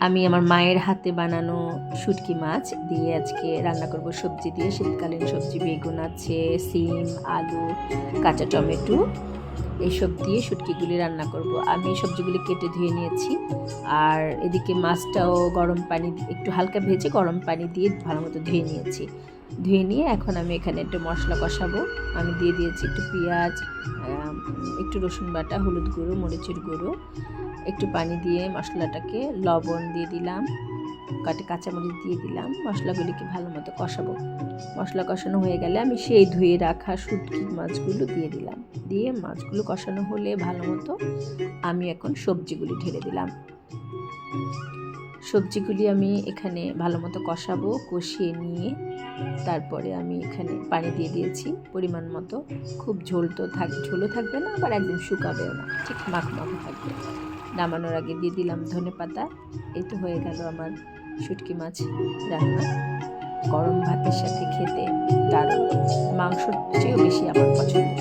আমি আমার মায়ের হাতে বানানো শুটকি মাছ দিয়ে আজকে রান্না করব সবজি দিয়ে। শীতকালীন সবজি, বেগুন আছে, সিম, আলু, কাঁচা টমেটো এইসব দিয়ে শুটকিগুলি রান্না করব। আমি সবজিগুলি কেটে ধুয়ে নিয়েছি, আর এদিকে মাছটাও গরম পানি একটু হালকা ভেজে গরম পানি দিয়ে ভালো মতো ধুয়ে নিয়েছি। ধুয়ে নিয়ে এখন আমি এখানে একটু মশলা কষাবো। আমি দিয়ে দিয়েছি একটু পেঁয়াজ, একটু রসুন বাটা, হলুদ গুঁড়ো, মরিচের গুঁড়ো, একটু পানি দিয়ে মশলাটাকে লবণ দিয়ে দিলাম, কাঁচামরিচ দিয়ে দিলাম। মশলাগুলিকে ভালো মতো কষাবো। মশলা কষানো হয়ে গেলে আমি সেই ধুয়ে রাখা শুটকি মাছগুলো দিয়ে দিলাম। দিয়ে মাছগুলো কষানো হলে ভালো মতো আমি এখন সবজিগুলি ঢেলে দিলাম। সবজিগুলি আমি এখানে ভালো মতো কষাবো। কষিয়ে নিয়ে তারপরে আমি এখানে পানি দিয়ে দিয়েছি পরিমাণ মতো। খুব ঝোলও থাকবে না, আবার একদম শুকাবেও না, ঠিক মাখো থাকবে। নামানোর আগে দিয়ে দিলাম ধনেপাতা। এই তো হয়ে গেল আমার শুটকি মাছ রান্না। গরম ভাতের সাথে খেতে দারুণ। মাংসর চেয়েও বেশি আমার পছন্দ।